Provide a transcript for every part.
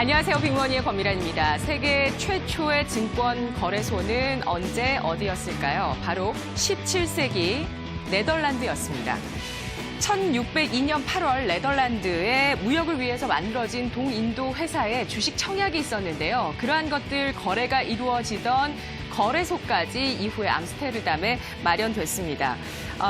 안녕하세요. 빅머니의 권미란입니다. 세계 최초의 증권 거래소는 언제 어디였을까요? 바로 17세기 네덜란드였습니다. 1602년 8월 네덜란드에 무역을 위해서 만들어진 동인도 회사에 주식 청약이 있었는데요. 그러한 것들 거래가 이루어지던 거래소까지 이후에 암스테르담에 마련됐습니다.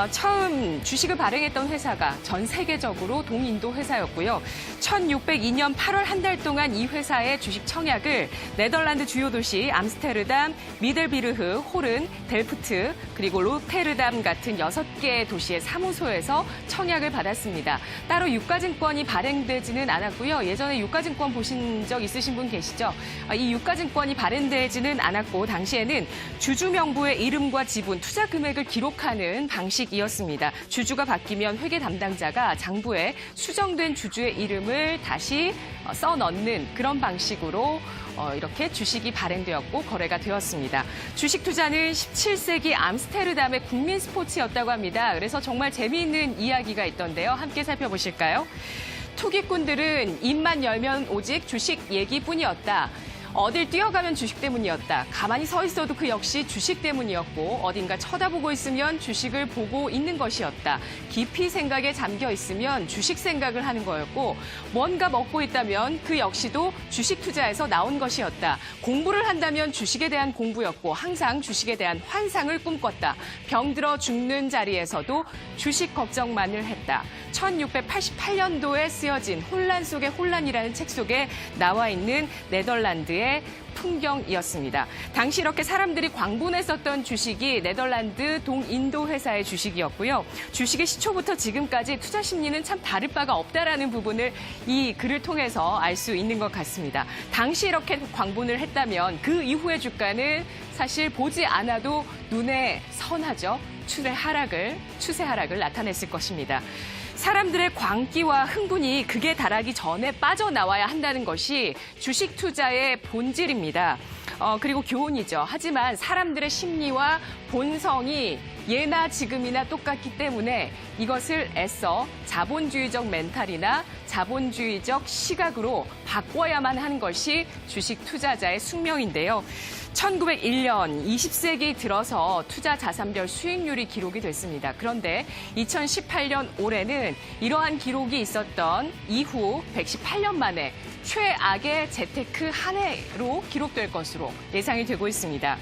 처음 주식을 발행했던 회사가 전 세계적으로 동인도 회사였고요. 1602년 8월 한 달 동안 이 회사의 주식 청약을 네덜란드 주요 도시 암스테르담, 미들비르흐, 호른, 델프트, 그리고 로테르담 같은 6개의 도시의 사무소에서 청약을 받았습니다. 따로 유가증권이 발행되지는 않았고요. 예전에 유가증권 보신 적 있으신 분 계시죠? 이 유가증권이 발행되지는 않았고 당시에는 주주 명부의 이름과 지분, 투자 금액을 기록하는 방식이었습니다. 주주가 바뀌면 회계 담당자가 장부에 수정된 주주의 이름을 다시 써넣는 그런 방식으로 이렇게 주식이 발행되었고 거래가 되었습니다. 주식 투자는 17세기 암스테르담의 국민 스포츠였다고 합니다. 그래서 정말 재미있는 이야기가 있던데요. 함께 살펴보실까요? 투기꾼들은 입만 열면 오직 주식 얘기뿐이었다. 어딜 뛰어가면 주식 때문이었다. 가만히 서 있어도 그 역시 주식 때문이었고 어딘가 쳐다보고 있으면 주식을 보고 있는 것이었다. 깊이 생각에 잠겨 있으면 주식 생각을 하는 거였고 뭔가 먹고 있다면 그 역시도 주식 투자에서 나온 것이었다. 공부를 한다면 주식에 대한 공부였고 항상 주식에 대한 환상을 꿈꿨다. 병들어 죽는 자리에서도 주식 걱정만을 했다. 1688년도에 쓰여진 혼란 속의 혼란이라는 책 속에 나와 있는 네덜란드의 풍경이었습니다. 당시 이렇게 사람들이 광분했었던 주식이 네덜란드 동인도 회사의 주식이었고요. 주식의 시초부터 지금까지 투자 심리는 참 다를 바가 없다라는 부분을 이 글을 통해서 알 수 있는 것 같습니다. 당시 이렇게 광분을 했다면 그 이후의 주가는 사실 보지 않아도 눈에 선하죠. 추세 하락을 나타냈을 것입니다. 사람들의 광기와 흥분이 극에 달하기 전에 빠져나와야 한다는 것이 주식 투자의 본질입니다. 그리고 교훈이죠. 하지만 사람들의 심리와 본성이 예나 지금이나 똑같기 때문에 이것을 애써 자본주의적 멘탈이나 자본주의적 시각으로 바꿔야만 하는 것이 주식 투자자의 숙명인데요. 1901년 20세기 들어서 투자 자산별 수익률이 기록이 됐습니다. 그런데 2018년 올해는 이러한 기록이 있었던 이후 118년 만에 최악의 재테크 한 해로 기록될 것으로 예상이 되고 있습니다.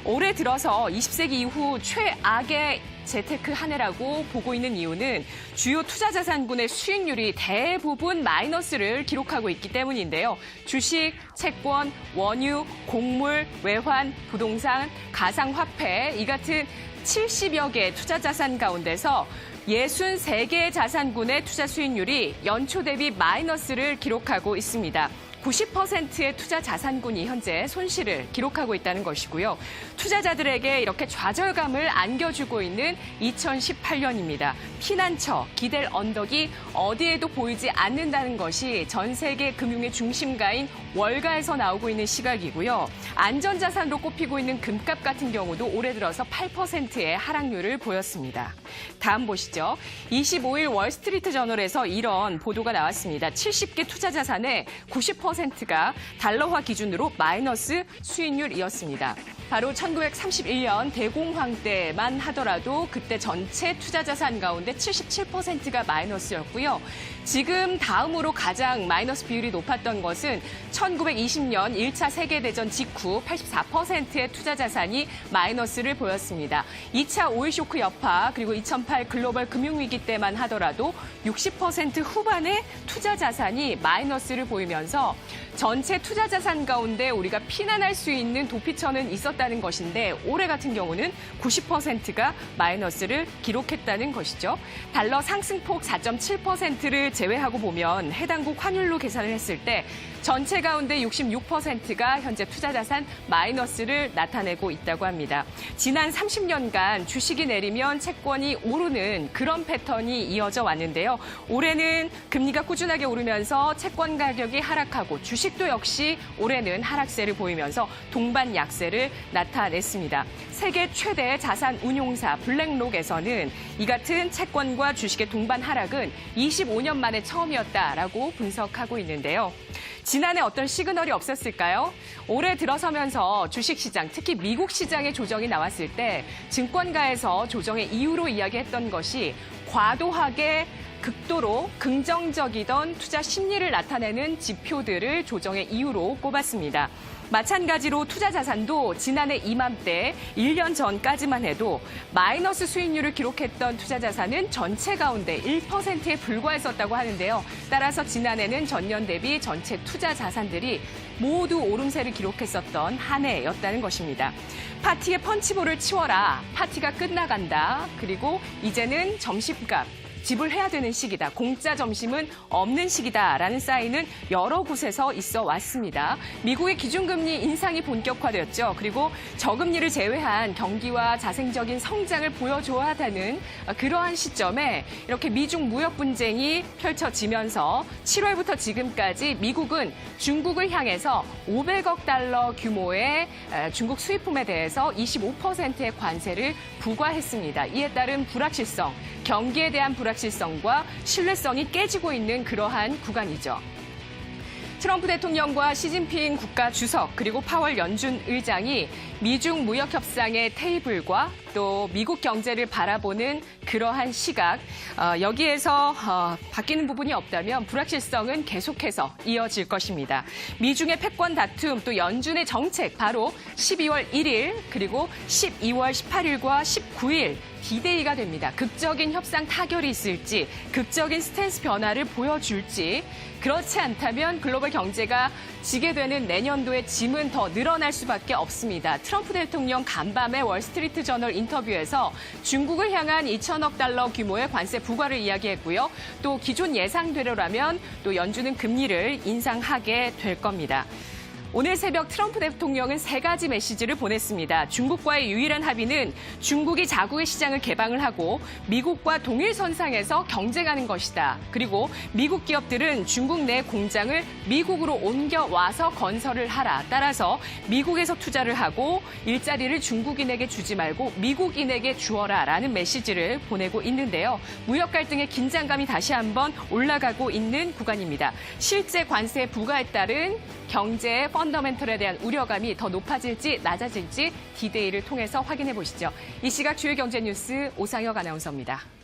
올해 들어서 20세기 이후 최악의 재테크 한 해라고 보고 있는 이유는 주요 투자 자산군의 수익률이 대부분 마이너스를 기록하고 있기 때문인데요. 주식, 채권, 원유, 곡물, 외환, 부동산, 가상화폐 이 같은 70여 개의 투자 자산 가운데서 63개의 자산군의 투자 수익률이 연초 대비 마이너스를 기록하고 있습니다. 90%의 투자 자산군이 현재 손실을 기록하고 있다는 것이고요. 투자자들에게 이렇게 좌절감을 안겨주고 있는 2018년입니다. 피난처, 기댈 언덕이 어디에도 보이지 않는다는 것이 전 세계 금융의 중심가인 월가에서 나오고 있는 시각이고요. 안전자산으로 꼽히고 있는 금값 같은 경우도 올해 들어서 8%의 하락률을 보였습니다. 다음 보시죠. 25일 월스트리트 저널에서 이런 보도가 나왔습니다. 70개 투자 자산의 90%가 달러화 기준으로 마이너스 수익률이었습니다. 바로 1931년 대공황 때만 하더라도 그때 전체 투자 자산 가운데 77%가 마이너스였고요. 지금 다음으로 가장 마이너스 비율이 높았던 것은 1920년 1차 세계대전 직후 84%의 투자 자산이 마이너스를 보였습니다. 2차 오일 쇼크 여파 그리고 2008 글로벌 금융위기 때만 하더라도 60% 후반의 투자 자산이 마이너스를 보이면서 전체 투자 자산 가운데 우리가 피난할 수 있는 도피처는 있었다는 것인데 올해 같은 경우는 90%가 마이너스를 기록했다는 것이죠. 달러 상승폭 4.7%를 제외하고 보면 해당국 환율로 계산을 했을 때 전체 가운데 66%가 현재 투자 자산 마이너스를 나타내고 있다고 합니다. 지난 30년간 주식이 내리면 채권이 오르는 그런 패턴이 이어져 왔는데요. 올해는 금리가 꾸준하게 오르면서 채권 가격이 하락하고 주식도 역시 올해는 하락세를 보이면서 동반 약세를 나타냈습니다. 세계 최대 자산 운용사 블랙록에서는 이 같은 채권과 주식의 동반 하락은 25년 만에 처음이었다라고 분석하고 있는데요. 지난해 어떤 시그널이 없었을까요? 올해 들어서면서 주식시장, 특히 미국 시장의 조정이 나왔을 때 증권가에서 조정의 이유로 이야기했던 것이 과도하게 극도로 긍정적이던 투자 심리를 나타내는 지표들을 조정의 이유로 꼽았습니다. 마찬가지로 투자 자산도 지난해 이맘때 1년 전까지만 해도 마이너스 수익률을 기록했던 투자 자산은 전체 가운데 1%에 불과했었다고 하는데요. 따라서 지난해는 전년 대비 전체 투자 자산들이 모두 오름세를 기록했었던 한 해였다는 것입니다. 파티에 펀치볼을 치워라. 파티가 끝나간다. 그리고 이제는 점심값 지불해야 되는 시기다. 공짜 점심은 없는 시기다라는 사인은 여러 곳에서 있어 왔습니다. 미국의 기준금리 인상이 본격화되었죠. 그리고 저금리를 제외한 경기와 자생적인 성장을 보여줘야 하는 그러한 시점에 이렇게 미중 무역 분쟁이 펼쳐지면서 7월부터 지금까지 미국은 중국을 향해서 500억 달러 규모의 중국 수입품에 대해서 25%의 관세를 부과했습니다. 이에 따른 불확실성, 경기에 대한 불확실성과 신뢰성이 깨지고 있는 그러한 구간이죠. 트럼프 대통령과 시진핑 국가 주석 그리고 파월 연준 의장이 미중 무역 협상의 테이블과 또 미국 경제를 바라보는 그러한 시각, 여기에서 바뀌는 부분이 없다면 불확실성은 계속해서 이어질 것입니다. 미중의 패권 다툼 또 연준의 정책 바로 12월 1일 그리고 12월 18일과 19일 D-Day가 됩니다. 극적인 협상 타결이 있을지, 극적인 스탠스 변화를 보여줄지, 그렇지 않다면 글로벌 경제가 지게 되는 내년도의 짐은 더 늘어날 수밖에 없습니다. 트럼프 대통령 간밤에 월스트리트 저널 인터뷰에서 중국을 향한 2천억 달러 규모의 관세 부과를 이야기했고요. 또 기존 예상대로라면 또 연준은 금리를 인상하게 될 겁니다. 오늘 새벽 트럼프 대통령은 3가지 메시지를 보냈습니다. 중국과의 유일한 합의는 중국이 자국의 시장을 개방을 하고 미국과 동일선상에서 경쟁하는 것이다. 그리고 미국 기업들은 중국 내 공장을 미국으로 옮겨와서 건설을 하라. 따라서 미국에서 투자를 하고 일자리를 중국인에게 주지 말고 미국인에게 주어라라는 메시지를 보내고 있는데요. 무역 갈등의 긴장감이 다시 한번 올라가고 있는 구간입니다. 실제 관세 부과에 따른 경제의 펀더멘털에 대한 우려감이 더 높아질지 낮아질지 D-Day를 통해서 확인해 보시죠. 이 시각 주요 경제 뉴스 오상혁 아나운서입니다.